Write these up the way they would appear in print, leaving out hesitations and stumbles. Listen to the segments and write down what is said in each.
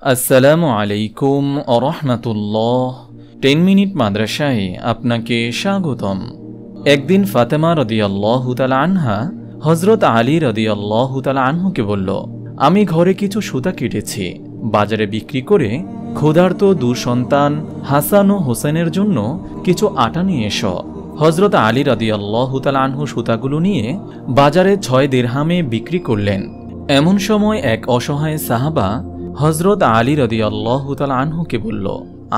আসসালামু আলাইকুম ওয়া রাহমাতুল্লাহ। 10 মিনিট মাদ্রাসায় আপনাকে স্বাগতম। একদিন ফাতেমা রাদিয়াল্লাহু তাআলা আনহা হযরত আলী রাদিয়াল্লাহু তাআলা আনহুকে বলল, আমি ঘরে কিছু সুতা কেটেছি, বাজারে বিক্রি করে ক্ষুধার্ত দু সন্তান হাসান ও হোসেনের জন্য কিছু আটা নিয়ে এসো। হযরত আলী রাদিয়াল্লাহু তাআলা আনহু সুতাগুলো নিয়ে বাজারে 6 দিরহামে বিক্রি করলেন। এমন সময় এক অসহায় সাহাবা হযরত আলী রাদিয়াল্লাহু তাআলা আনহুকে বলল,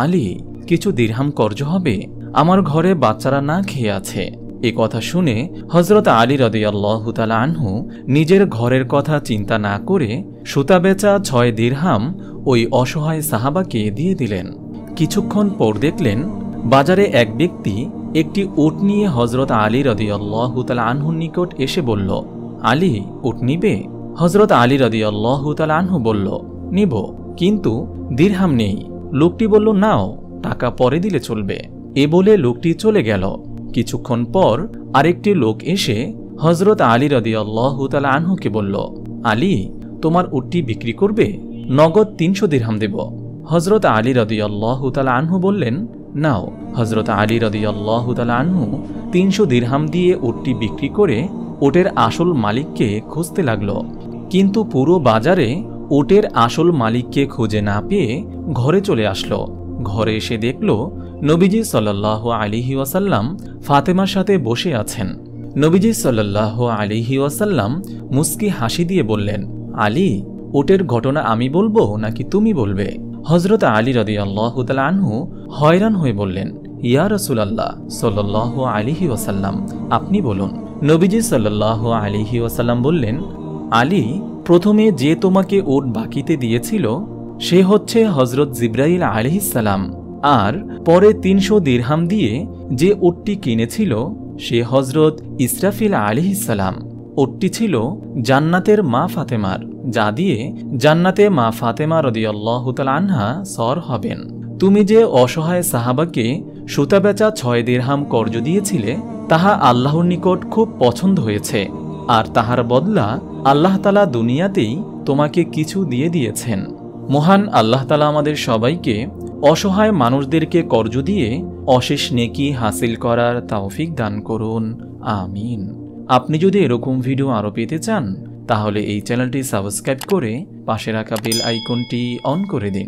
আলী, কিছু দিরহাম কর্জ হবে, আমার ঘরে বাচ্চারা না খেয়ে আছে। এ কথা শুনে হযরত আলী রাদিয়াল্লাহু তাআলা আনহু নিজের ঘরের কথা চিন্তা না করে সুতা বেচা 6 দিরহাম ওই অসহায় সাহাবাকে দিয়ে দিলেন। কিছুক্ষণ পর দেখলেন বাজারে এক ব্যক্তি একটি উট নিয়ে হযরত আলী রাদিয়াল্লাহু তাআলা আনহুর নিকট এসে বলল, আলী, উট নিবে? হযরত আলী রাদিয়াল্লাহু তাআলা আনহু বলল, নিব, কিন্তু দিরহাম নেই। লোকটি বলল, নাও, টাকা পরে দিলে চলবে। এ বলে লোকটি চলে গেল। কিছুক্ষণ পর আরেকটি লোক এসে হযরত আলী রাদিয়াল্লাহু তাআলা আনহুকে বলল, আলী, তোমার উটটি বিক্রি করবে? নগদ 300 দিরহাম দেব। হযরত আলী রাদিয়াল্লাহু তাআলা আনহু বললেন, নাও। হযরত আলী রাদিয়াল্লাহু তাআলা আনহু 300 দিরহাম দিয়ে উটটি বিক্রি করে উটের আসল মালিককে খুঁজতে লাগল। কিন্তু পুরো বাজারে উটের আসল মালিককে খুঁজে না পেয়ে ঘরে চলে আসলো। ঘরে এসে দেখল নবীজি সাল্লাল্লাহু আলাইহি ওয়াসাল্লাম ফাতেমার সাথে বসে আছেন। নবীজি সাল্লাল্লাহু আলাইহি ওয়াসাল্লাম মুস্কি হাসি দিয়ে বললেন, আলী, উটের ঘটনা আমি বলবো নাকি তুমি বলবে? হযরত আলী রাদিয়াল্লাহু তাআলা আনহু হয়রান হয়ে বললেন, ইয়া রাসূলুল্লাহ সাল্লাল্লাহু আলাইহি ওয়াসাল্লাম, আপনি বলুন। নবীজি সাল্লাল্লাহু আলাইহি ওয়াসাল্লাম বললেন, আলী, প্রথমে যে তোমাকে উট বাকিতে দিয়েছিল সে হচ্ছে হযরত জিবরাইল আলাইহিস সালাম, আর পরে 300 দিরহাম দিয়ে যে উটটি কিনেছিল সে হযরত ইসরাফিল আলাইহিস সালাম। উটটি ছিল জান্নাতের মা ফাতেমার, যা দিয়ে জান্নাতে মা ফাতেমা রাদিয়াল্লাহু তাআলা আনহা সর হবেন। তুমি যে অসহায় সাহাবাকে সুতা বেচা 6 দিরহাম কর্জ দিয়েছিলে তাহা আল্লাহর নিকট খুব পছন্দ হয়েছে, আর তাহার বদলা আল্লাহ তাআলা দুনিয়াতেই তোমাকে কিছু দিয়ে দিয়েছেন। মহান আল্লাহ তাআলা আমাদের সবাইকে অসহায় মানুষদেরকে কর্জ দিয়ে অশেষ নেকি হাসিল করার তৌফিক দান করুন, আমিন। আপনি যদি এরকম ভিডিও আরও পেতে চান তাহলে এই চ্যানেলটি সাবস্ক্রাইব করে পাশে রাখা বেল আইকনটি অন করে দিন।